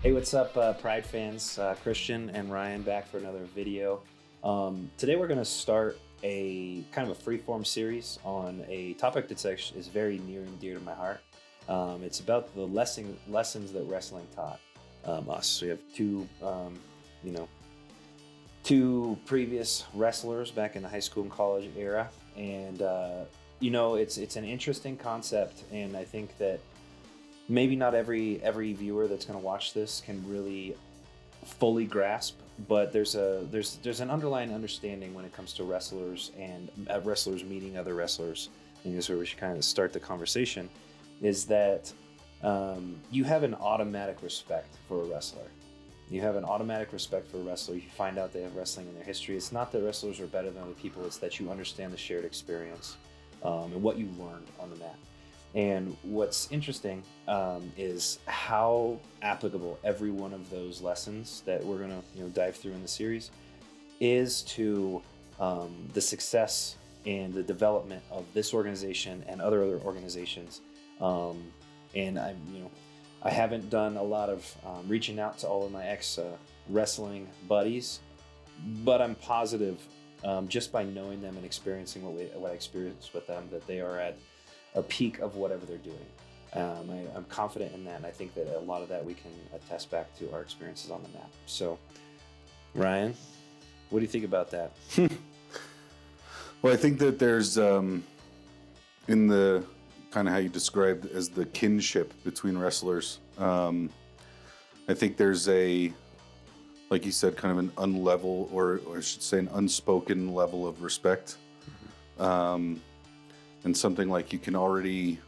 Hey, what's up, Pride fans? Christian and Ryan back for another video. Today we're going to start a kind of a freeform series on a topic that's actually is very near and dear to my heart. It's about the lessons that wrestling taught us. We have two previous wrestlers back in the high school and college era, and it's an interesting concept, and I think that maybe not every viewer that's going to watch this can really fully grasp, but there's an underlying understanding when it comes to wrestlers and wrestlers meeting other wrestlers. I think this is where we should kind of start the conversation, is that you have an automatic respect for a wrestler. You have an automatic respect for a wrestler. You find out they have wrestling in their history. It's not that wrestlers are better than other people. It's that you understand the shared experience and what you learned on the mat. And what's interesting is how applicable every one of those lessons that we're going to dive through in the series is to the success and the development of this organization and other organizations. And I haven't done a lot of reaching out to all of my ex wrestling buddies, but I'm positive just by knowing them and experiencing what I experienced with them, that they are at a peak of whatever they're doing. I'm confident in that, and I think that a lot of that we can attest back to our experiences on the mat. So, Ryan, what do you think about that? Well, I think that there's, in the kind of how you described as the kinship between wrestlers, I think there's like you said, kind of an unlevel, or I should say an unspoken level of respect. And something like you can already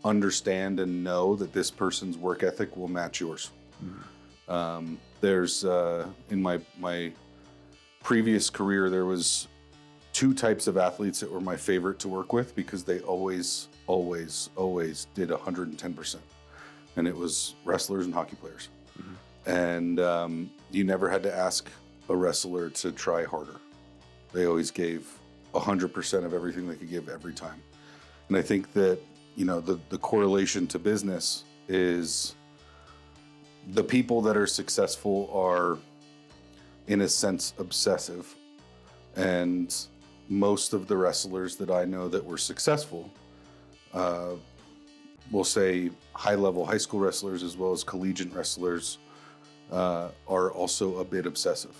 understand and know that this person's work ethic will match yours. Mm-hmm. There's in my previous career, there was two types of athletes that were my favorite to work with because they always did 110%, and it was wrestlers and hockey players. Mm-hmm. And you never had to ask a wrestler to try harder. They always gave 100% of everything they could give every time. And I think that, the correlation to business is the people that are successful are, in a sense, obsessive. And most of the wrestlers that I know that were successful, we'll say high-level high school wrestlers as well as collegiate wrestlers, are also a bit obsessive.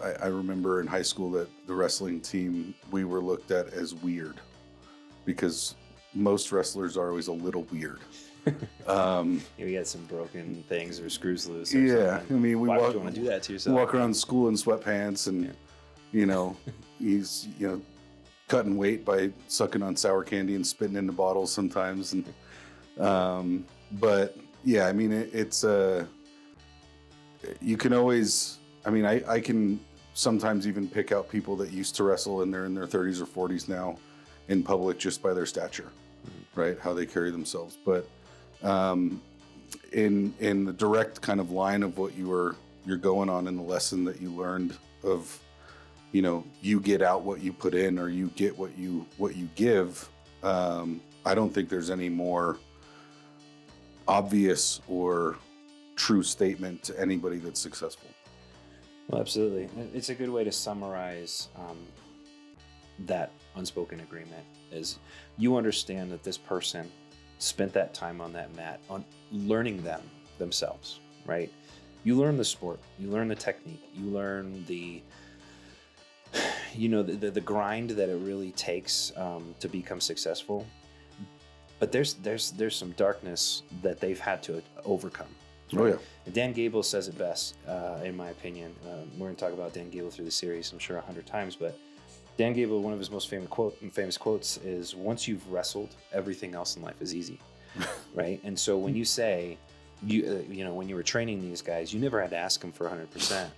I remember in high school that the wrestling team, we were looked at as weird because most wrestlers are always a little weird. We had some broken things or screws loose. Yeah, something. I mean, why would you want to do that to yourself? We walk around school in sweatpants, and he's cutting weight by sucking on sour candy and spitting into bottles sometimes. And but yeah, I mean, it's you can always. I mean, I can sometimes even pick out people that used to wrestle and they're in their 30s or 40s now in public just by their stature, right? How they carry themselves. But in the direct kind of line of what you're going on in the lesson that you learned of, you get out what you put in, or you get what you give. I don't think there's any more obvious or true statement to anybody that's successful. Well, absolutely. It's a good way to summarize that unspoken agreement is you understand that this person spent that time on that mat on learning themselves, right? You learn the sport, you learn the technique, you learn the grind that it really takes to become successful. But there's some darkness that they've had to overcome. Oh, yeah. Dan Gable says it best, in my opinion. We're going to talk about Dan Gable through the series, I'm sure, 100 times. But Dan Gable, one of his most famous quotes is, once you've wrestled, everything else in life is easy, right? And so when you say, when you were training these guys, you never had to ask them for 100%,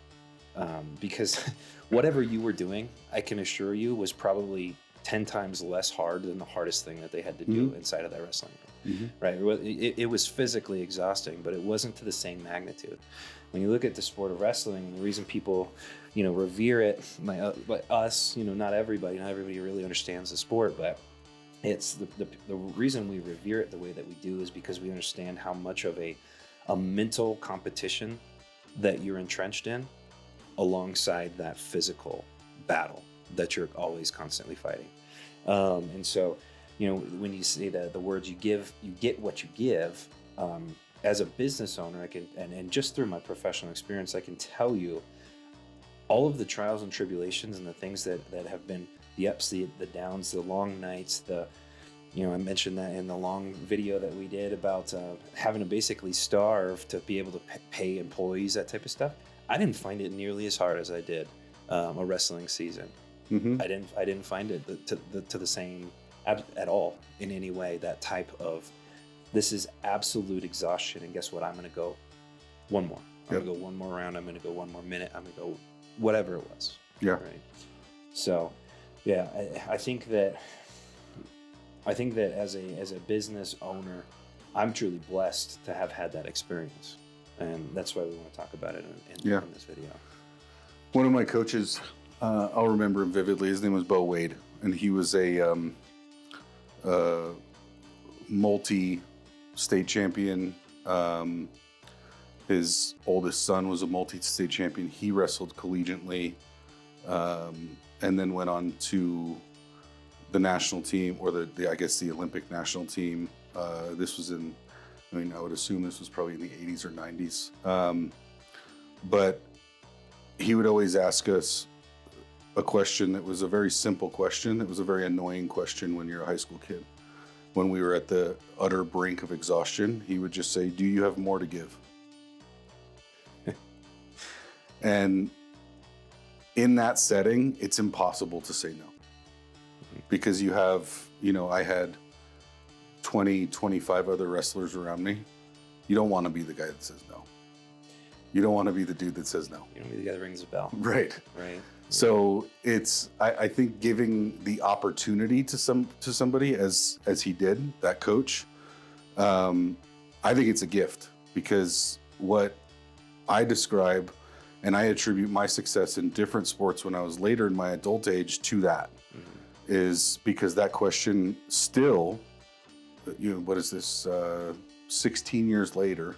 because whatever you were doing, I can assure you, was probably 10 times less hard than the hardest thing that they had to do inside of that wrestling room. Right? It was physically exhausting, but it wasn't to the same magnitude. When you look at the sport of wrestling, the reason people, revere it, like us, not everybody really understands the sport, but it's the reason we revere it the way that we do is because we understand how much of a mental competition that you're entrenched in alongside that physical battle that you're always constantly fighting. And so, when you say that the words you give, you get what you give, as a business owner, I can, and just through my professional experience, I can tell you all of the trials and tribulations and the things that have been the ups, the downs, the long nights, I mentioned that in the long video that we did about having to basically starve to be able to pay employees, that type of stuff. I didn't find it nearly as hard as I did a wrestling season. Mm-hmm. I didn't find it to the same at all in any way. That type of, this is absolute exhaustion, and guess what? I'm going to go one more. I'm going to go one more round. I'm going to go one more minute. I'm going to go whatever it was. Yeah. Right. So, yeah, I think that as a business owner, I'm truly blessed to have had that experience, and that's why we want to talk about it in this video. One of my coaches, I'll remember him vividly. His name was Bo Wade, and he was a multi-state champion. His oldest son was a multi-state champion. He wrestled collegiately, and then went on to the national team, or the Olympic national team. This was I would assume this was probably in the 80s or 90s. But he would always ask us a question that was a very simple question. It was a very annoying question when you're a high school kid. When we were at the utter brink of exhaustion, he would just say, "Do you have more to give?" And in that setting, it's impossible to say no. Because you have, I had 20, 25 other wrestlers around me. You don't want to be the guy that says no. You don't want to be the dude that says no. You don't want to be the guy that rings the bell. Right. Right. So it's, I think giving the opportunity to somebody as he did, that coach, I think it's a gift, because what I describe, and I attribute my success in different sports when I was later in my adult age to that. Is because that question still, what is this, 16 years later,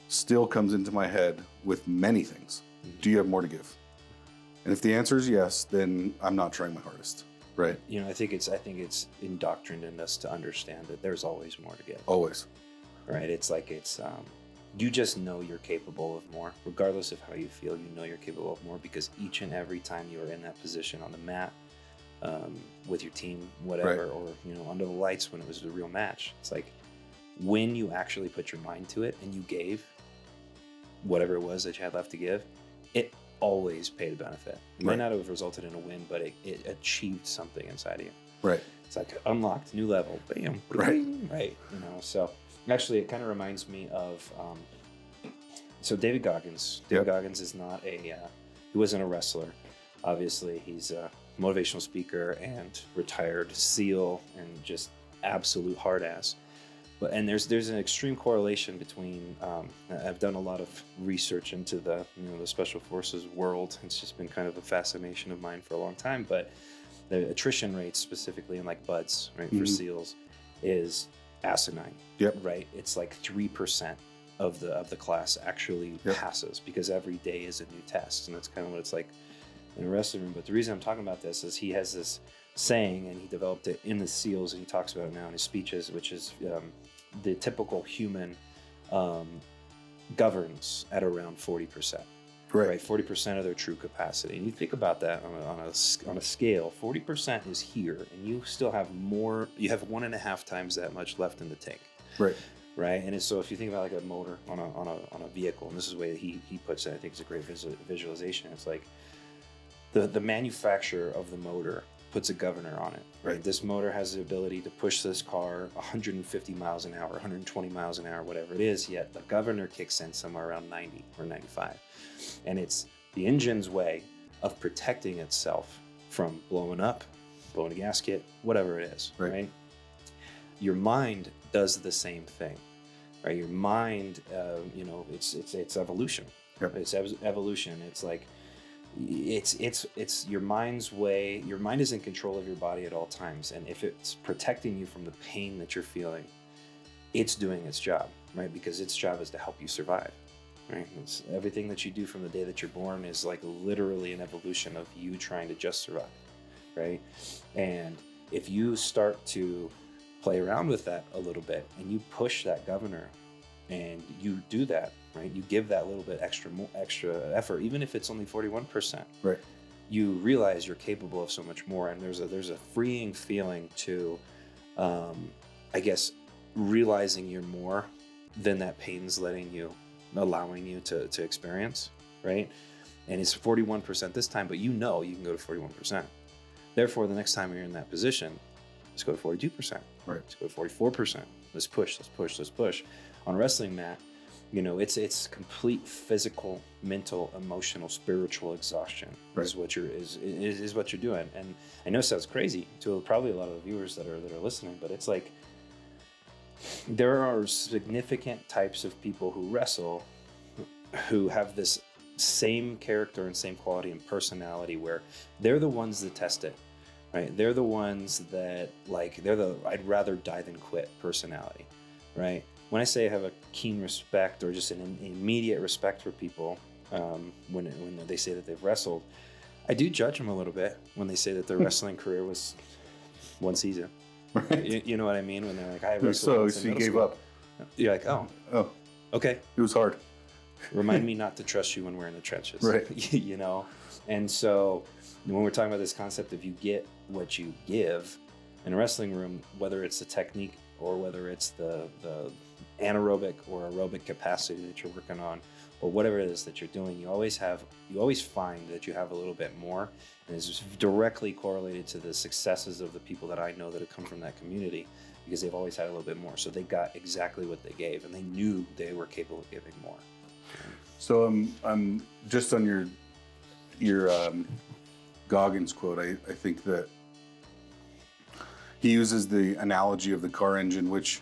still comes into my head with many things. Do you have more to give? And if the answer is yes, then I'm not trying my hardest, right? I think it's indoctrined in us to understand that there's always more to give. Always. Right? You just know you're capable of more. Regardless of how you feel, you're capable of more, because each and every time you are in that position on the mat, with your team, whatever, right, or under the lights when it was a real match, it's like when you actually put your mind to it and you gave whatever it was that you had left to give, it always paid a benefit. It might not have resulted in a win, but it achieved something inside of you. Right. It's like unlocked, new level, bam, right. Right. So actually, it kind of reminds me of so David Goggins. David Goggins is not he wasn't a wrestler. Obviously, he's a motivational speaker and retired SEAL and just absolute hard ass. And there's an extreme correlation between. I've done a lot of research into the special forces world. It's just been kind of a fascination of mine for a long time. But the attrition rates, specifically in like BUDS, right, for SEALs, is asinine. Yep. Right. It's like 3% of the class actually passes, because every day is a new test, and that's kind of what it's like in a wrestling room. But the reason I'm talking about this is he has this saying, and he developed it in the SEALs, and he talks about it now in his speeches, which is the typical human governs at around 40%. Right, 40% of their true capacity. And you think about that on a scale, 40% is here, and you still have more. You have 1.5 times that much left in the tank. Right. Right. And so if you think about like a motor on a vehicle, and this is the way that he puts it, I think it's a great visualization. It's like the manufacturer of the motor puts a governor on it. Right. This motor has the ability to push this car 150 miles an hour, 120 miles an hour, whatever it is, yet the governor kicks in somewhere around 90 or 95. And it's the engine's way of protecting itself from blowing up, blowing a gasket, whatever it is. Right. Your mind does the same thing. Right. Your mind, it's evolution. Yep. It's evolution. It's like it's your mind's way. Your mind is in control of your body at all times, and if it's protecting you from the pain that you're feeling, it's doing its job, right? Because its job is to help you survive, right? It's everything that you do from the day that you're born is like literally an evolution of you trying to just survive, right? And if you start to play around with that a little bit and you push that governor and you do that, right? You give that little bit extra effort, even if it's only 41%. Right. You realize you're capable of so much more, and there's a freeing feeling to, I guess, realizing you're more than that pain's allowing you to experience, right? And it's 41% this time, but you know you can go to 41%. Therefore, the next time you're in that position, let's go to 42%. Right. Let's go to 44%. Let's push. On a wrestling mat, it's complete physical, mental, emotional, spiritual exhaustion. Right. is what you're doing. And I know it sounds crazy to probably a lot of the viewers that are listening, but it's like there are significant types of people who wrestle who have this same character and same quality and personality where they're the ones that test it, right? They're the ones that I'd rather die than quit personality, right? When I say I have a keen respect or just an immediate respect for people, when they say that they've wrestled, I do judge them a little bit when they say that their wrestling career was one season. Right. You know what I mean? When they're like, I wrestled. So you gave up. You're like, oh, okay. It was hard. Remind me not to trust you when we're in the trenches. Right. And so when we're talking about this concept of you get what you give in a wrestling room, whether it's the technique or whether it's the anaerobic or aerobic capacity that you're working on, or whatever it is that you're doing, you always find that you have a little bit more, and it's directly correlated to the successes of the people that I know that have come from that community, because they've always had a little bit more. So they got exactly what they gave, and they knew they were capable of giving more. So I'm just on your Goggins quote. I think that he uses the analogy of the car engine, which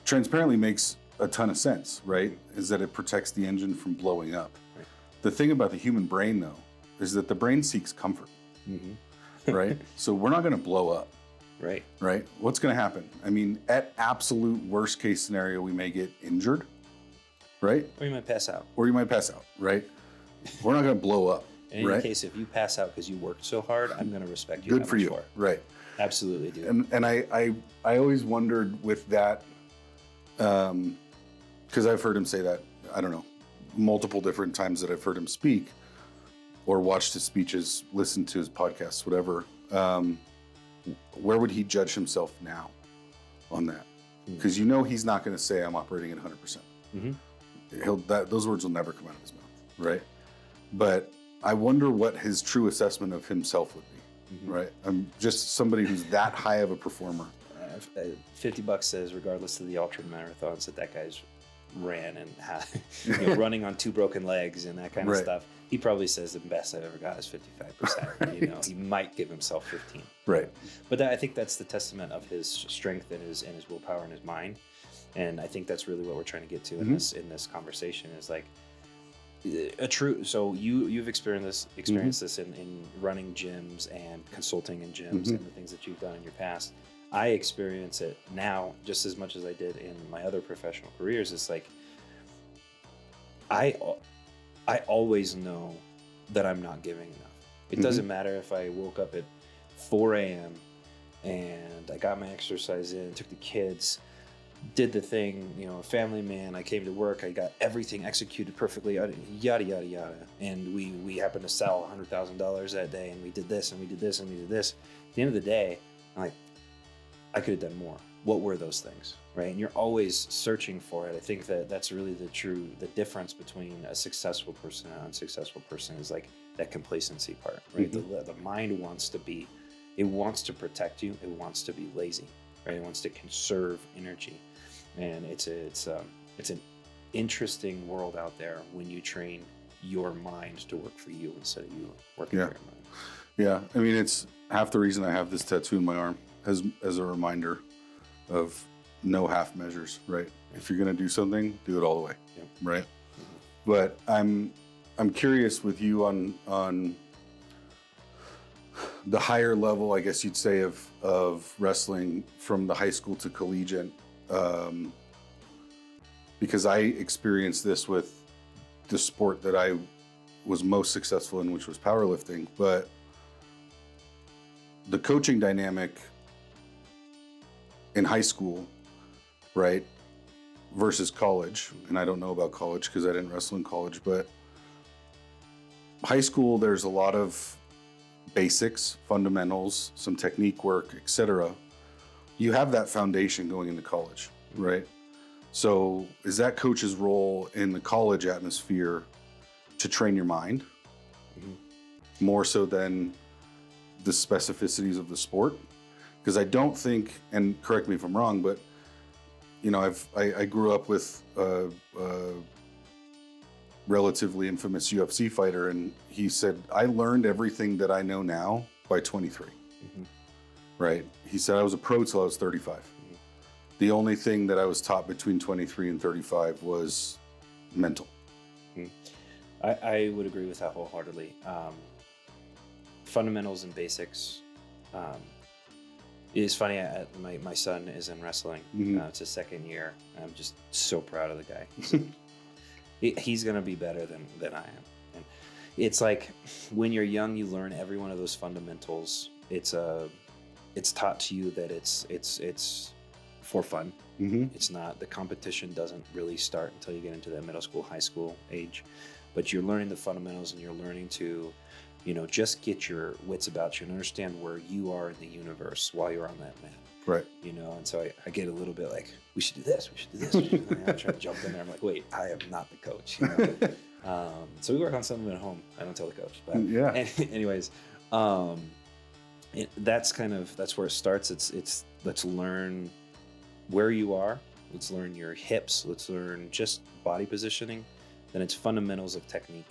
transparently makes a ton of sense, right? Is that it protects the engine from blowing up. Right. The thing about the human brain, though, is that the brain seeks comfort, right? So we're not going to blow up. Right. Right? What's going to happen? I mean, at absolute worst case scenario, we may get injured, right? Or you might pass out. Right? We're not going to blow up. In any case, if you pass out because you worked so hard, I'm going to respect you. Good for you. Right. Absolutely, dude. And I always wondered with that, because I've heard him say that, I don't know, multiple different times that I've heard him speak or watched his speeches, listened to his podcasts, whatever. Where would he judge himself now on that? Because he's not going to say I'm operating at 100%. Those words will never come out of his mouth, right? But I wonder what his true assessment of himself would be, right? I'm just somebody who's that high of a performer. $50 says, regardless of the ultra marathons that guy's ran and running on 2 broken legs and that kind of stuff, he probably says the best I've ever got is 55%. He might give himself 15. Right. But I think that's the testament of his strength and his willpower and his mind. And I think that's really what we're trying to get to in this conversation is like a true. So you've experienced this in running gyms and consulting in gyms and the things that you've done in your past. I experience it now just as much as I did in my other professional careers. It's like I always know that I'm not giving enough. It doesn't matter if I woke up at 4 a.m. and I got my exercise in, took the kids, did the thing, a family man, I came to work, I got everything executed perfectly, yada, yada, yada. And we happened to sell $100,000 that day, and we did this, and we did this, and we did this. At the end of the day, I'm like, I could have done more. What were those things, right? And you're always searching for it. I think that's really the difference between a successful person and an unsuccessful person is like that complacency part, right? The mind wants to protect you. It wants to be lazy, right? It wants to conserve energy. And it's an interesting world out there when you train your mind to work for you instead of you working for your mind. Yeah. I mean, it's half the reason I have this tattoo in my arm as a reminder of no half measures, right? If you're going to do something, do it all the way, right? But I'm I'm curious with you on the higher level, I guess you'd say, of wrestling from the high school to collegiate, because I experienced this with the sport that I was most successful in, which was powerlifting. But the coaching dynamic in high school, right, versus college, and I don't know about college because I didn't wrestle in college, but high school, there's a lot of basics, fundamentals, some technique work, etc. You have that foundation going into college, right? So is that coach's role in the college atmosphere to train your mind more so than the specificities of the sport? Because I don't think, and correct me if I'm wrong, but you know, I grew up with a relatively infamous UFC fighter, and he said, I learned everything that I know now by 23. Right? He said, I was a pro till I was 35. The only thing that I was taught between 23 and 35 was mental. I would agree with that wholeheartedly. Fundamentals and basics. It's funny, my son is in wrestling. It's his second year. I'm just so proud of the guy. He's going to be better than I am. And it's like when you're young, you learn every one of those fundamentals. It's taught to you that it's for fun. It's not, the competition doesn't really start until you get into that middle school, high school age. But you're learning the fundamentals, and you're learning to, you know, just get your wits about you and understand where you are in the universe while you're on that mat. Right. You know, and so I get a little bit like, we should do this, we should do this. We should do that. I try to jump in there. I'm like, wait, I am not the coach. You know? So we work on something at home. I don't tell the coach. But yeah. Anyways, that's where it starts. It's let's learn where you are. Let's learn your hips. Let's learn just body positioning. Then it's fundamentals of technique.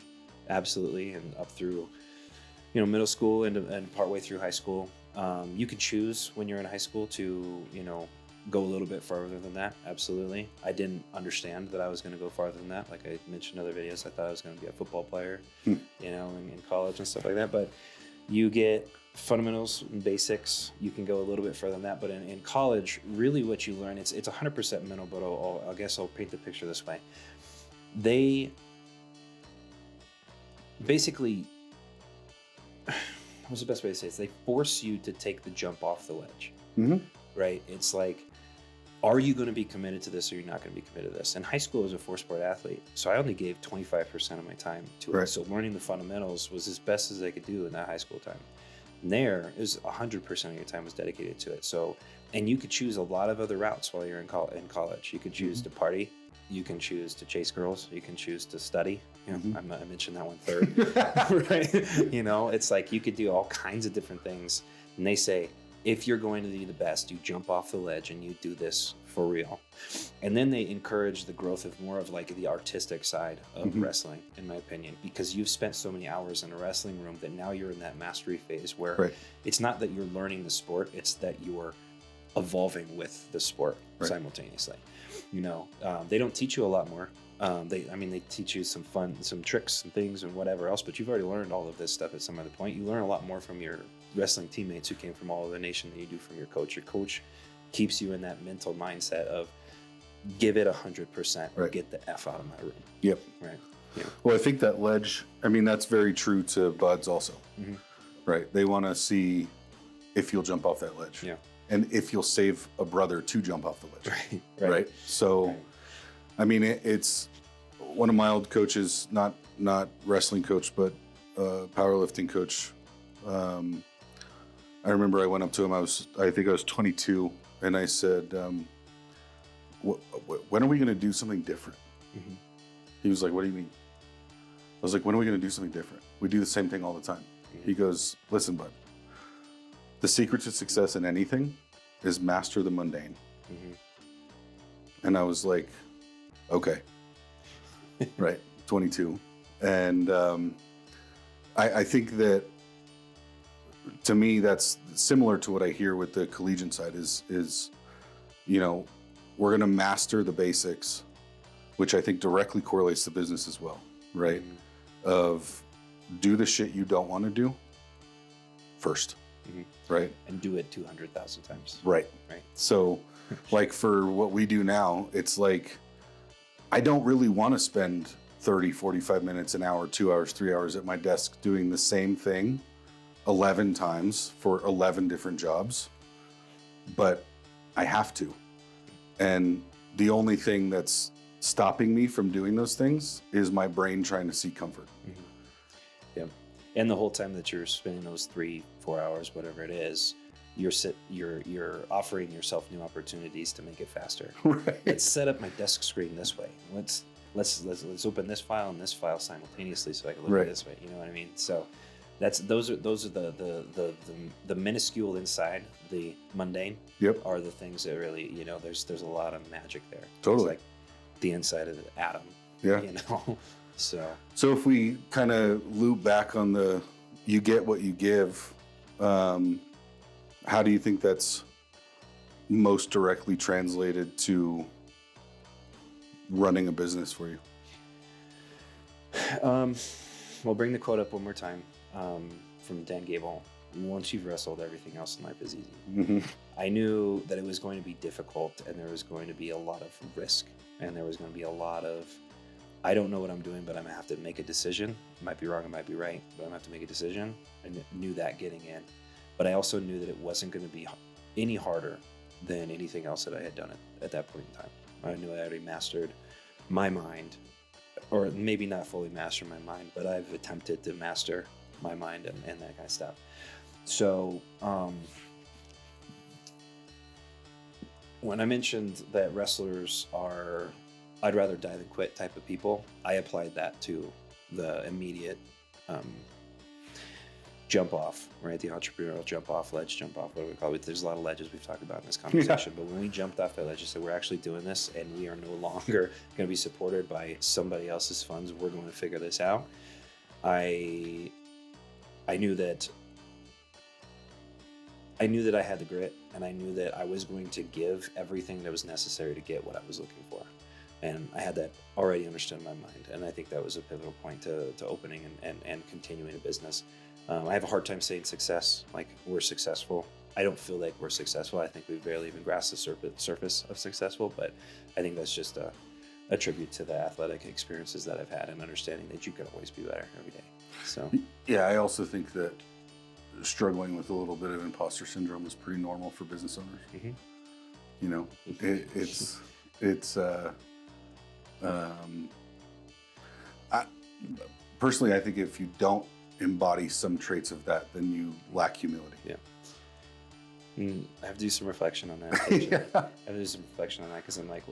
Absolutely. And up through, you know, middle school and partway through high school. You can choose when you're in high school to, you know, go a little bit farther than that. Absolutely. I didn't understand that I was going to go farther than that. Like I mentioned in other videos, I thought I was going to be a football player, you know, in college and stuff like that. But you get fundamentals and basics. You can go a little bit further than that. But in college, really what you learn, it's 100% mental, but I guess I'll paint the picture this way. They basically, what's the best way to say it? They force you to take the jump off the ledge, right? It's like, are you going to be committed to this or you're not going to be committed to this? In high school, I was a four-sport athlete, so I only gave 25% of my time to it. So learning the fundamentals was as best as I could do in that high school time. And there is 100% of your time was dedicated to it. So, and you could choose a lot of other routes while you're in college. You could choose to party. You can choose to chase girls. You can choose to study. You know, I mentioned that one third, right? You know, it's like you could do all kinds of different things. And they say, if you're going to be the best, you jump off the ledge and you do this for real. And then they encourage the growth of more of like the artistic side of wrestling, in my opinion, because you've spent so many hours in a wrestling room that now you're in that mastery phase where it's not that you're learning the sport, it's that you're evolving with the sport simultaneously. You know, they don't teach you a lot more. They teach you some tricks and things and whatever else, but you've already learned all of this stuff at some other point. You learn a lot more from your wrestling teammates who came from all over the nation than you do from your coach. Your coach keeps you in that mental mindset of give it 100% or get the F out of my room. Yep. Right. Yeah. Well, I think that ledge, that's very true to buds also, right? They want to see if you'll jump off that ledge. Yeah. And if you'll save a brother to jump off the ledge. Right. So, it's one of my old coaches, not wrestling coach, but powerlifting coach. I remember I went up to him. I think I was 22, and I said, "When are we going to do something different?" He was like, "What do you mean?" I was like, "When are we going to do something different? We do the same thing all the time." He goes, "Listen, bud. The secret to success in anything is master the mundane." And I was like, okay, right, 22. And I think that, to me, that's similar to what I hear with the collegiate side is we're going to master the basics, which I think directly correlates to business as well, right? of do the shit you don't want to do first, right? And do it 200,000 times. Right. Right. So like for what we do now, it's like, I don't really want to spend 30, 45 minutes, an hour, 2 hours, 3 hours at my desk doing the same thing 11 times for 11 different jobs, but I have to. And the only thing that's stopping me from doing those things is my brain trying to seek comfort. Yeah. And the whole time that you're spending those 3-4 hours, whatever it is, you're offering yourself new opportunities to make it faster. Right. Let's set up my desk screen this way. Let's open this file and this file simultaneously so I can look at it this way. You know what I mean? So those are the minuscule inside, the mundane. Yep. Are the things that really, you know, there's a lot of magic there. Totally. It's like the inside of the atom. Yeah. You know. So if we kind of loop back on the you get what you give, how do you think that's most directly translated to running a business for you? Well, bring the quote up one more time from Dan Gable. Once you've wrestled, everything else in life is easy. Mm-hmm. I knew that it was going to be difficult, and there was going to be a lot of risk, and there was going to be a lot of, I don't know what I'm doing, but I'm going to have to make a decision. It might be wrong, it might be right, but I'm going to have to make a decision. I knew that getting in. But I also knew that it wasn't going to be any harder than anything else that I had done at that point in time. I knew I already mastered my mind, or maybe not fully master my mind, but I've attempted to master my mind and that kind of stuff. So when I mentioned that wrestlers are I'd rather die than quit type of people, I applied that to the immediate jump off, right? The entrepreneurial jump off, ledge jump off, whatever we call it. There's a lot of ledges we've talked about in this conversation, but when we jumped off that ledge and said, we're actually doing this and we are no longer going to be supported by somebody else's funds, we're going to figure this out. I knew that I had the grit, and I knew that I was going to give everything that was necessary to get what I was looking for. And I had that already understood in my mind. And I think that was a pivotal point to opening and continuing a business. I have a hard time saying success, like we're successful. I don't feel like we're successful. I think we've barely even grasped the surface of successful, but I think that's just a tribute to the athletic experiences that I've had and understanding that you can always be better every day. So yeah, I also think that struggling with a little bit of imposter syndrome is pretty normal for business owners. Mm-hmm. You know, personally, I think if you don't embody some traits of that, then you lack humility. Yeah. I have to do some reflection on that. Yeah. I have to do some reflection on that because I'm like,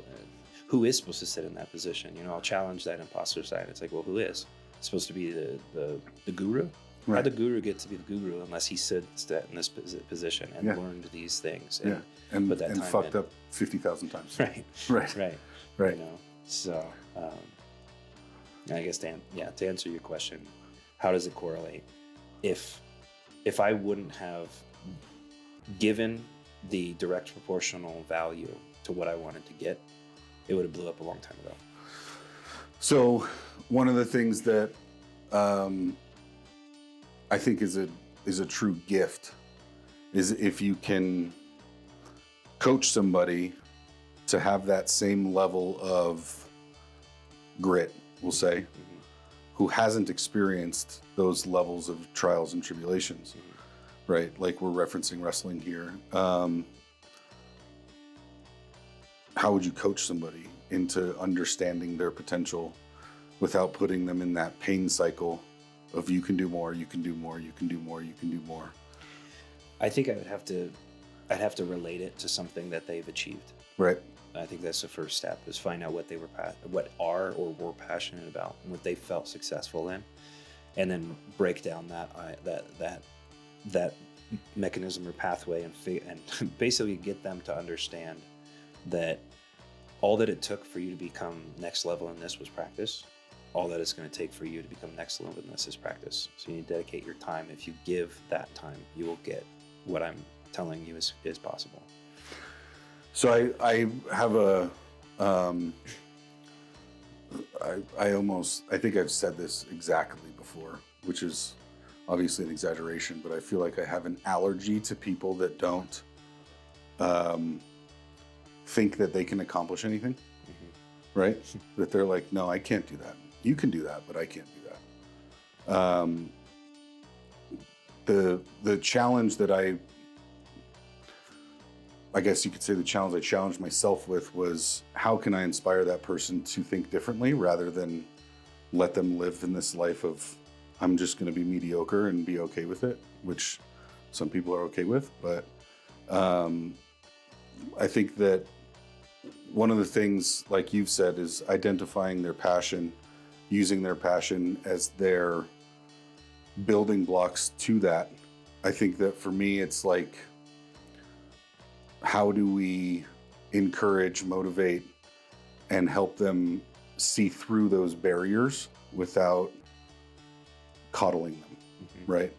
who is supposed to sit in that position? You know, I'll challenge that imposter side. It's like, well, who is? It's supposed to be the guru? Right. How'd the guru get to be the guru unless he sits in this position and learned these things and put that time fucked in. up 50,000 times. Right. You know, so I guess to answer your question, how does it correlate? If I wouldn't have given the direct proportional value to what I wanted to get, it would have blew up a long time ago. So one of the things that I think is a true gift is if you can coach somebody to have that same level of grit, we'll say, who hasn't experienced those levels of trials and tribulations, right? Like we're referencing wrestling here. How would you coach somebody into understanding their potential without putting them in that pain cycle of you can do more, you can do more, you can do more, you can do more? I think I'd have to relate it to something that they've achieved. Right. I think that's the first step, is find out what were passionate about and what they felt successful in, and then break down that mechanism or pathway and basically get them to understand that all that it took for you to become next level in this was practice. All that it's going to take for you to become next level in this is practice. So you need to dedicate your time. If you give that time, you will get what I'm telling you is possible. So I have I think I've said this exactly before, which is obviously an exaggeration, but I feel like I have an allergy to people that don't think that they can accomplish anything, right? That they're like, no, I can't do that. You can do that, but I can't do that. The challenge that I guess you could say the challenge I challenged myself with was, how can I inspire that person to think differently rather than let them live in this life of, I'm just going to be mediocre and be okay with it, which some people are okay with. But I think that one of the things, like you've said, is identifying their passion, using their passion as their building blocks to that. I think that for me, it's like, how do we encourage, motivate, and help them see through those barriers without coddling them, right?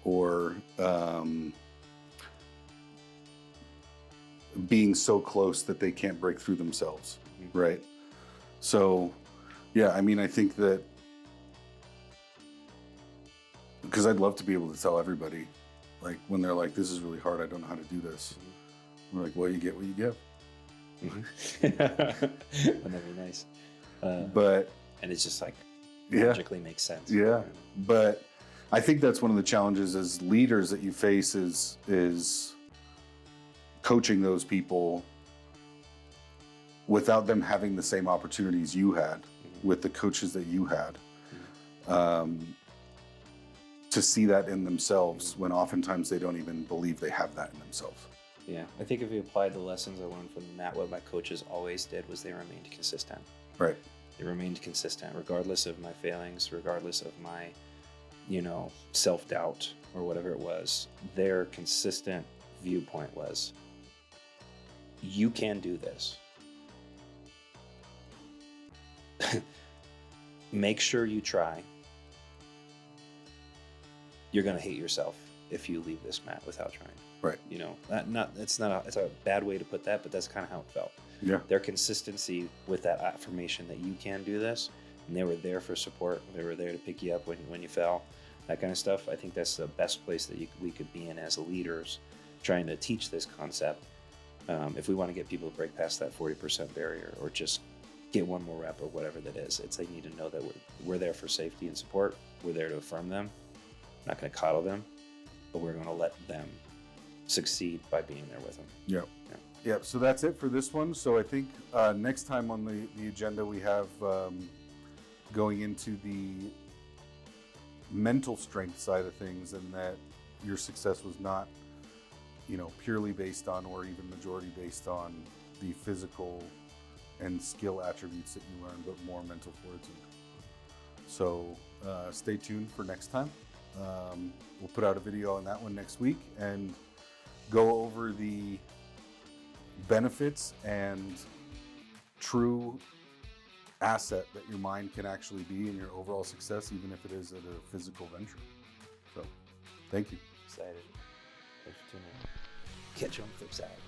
Or being so close that they can't break through themselves, right? So, yeah, I mean, I think that, because I'd love to be able to tell everybody, like, when they're like, this is really hard, I don't know how to do this. We're like, well, you get what you give. Wouldn't that be nice? But and it's just like logically makes sense. Yeah, but I think that's one of the challenges as leaders that you face is coaching those people without them having the same opportunities you had with the coaches that you had. To see that in themselves when oftentimes they don't even believe they have that in themselves. Yeah, I think if we applied the lessons I learned from Matt, what my coaches always did was they remained consistent. Right. They remained consistent regardless of my failings, regardless of my, self-doubt or whatever it was. Their consistent viewpoint was, you can do this. Make sure you try. You're going to hate yourself if you leave this mat without trying. Right. It's a bad way to put that, but that's kind of how it felt. Yeah. Their consistency with that affirmation that you can do this, and they were there for support. They were there to pick you up when you fell, that kind of stuff. I think that's the best place that we could be in as leaders, trying to teach this concept. If we want to get people to break past that 40% barrier, or just get one more rep or whatever that is, it's they need to know that we're there for safety and support. We're there to affirm them. We're not going to coddle them, but we're going to let them succeed by being there with them. Yeah. So that's it for this one. So I think next time on the agenda we have going into the mental strength side of things, and that your success was not, purely based on, or even majority based on, the physical and skill attributes that you learned, but more mental fortitude. So stay tuned for next time. We'll put out a video on that one next week and go over the benefits and true asset that your mind can actually be in your overall success, even if it is at a physical venture. So, thank you. Excited. Thanks for tuning in. Catch you on the flip side.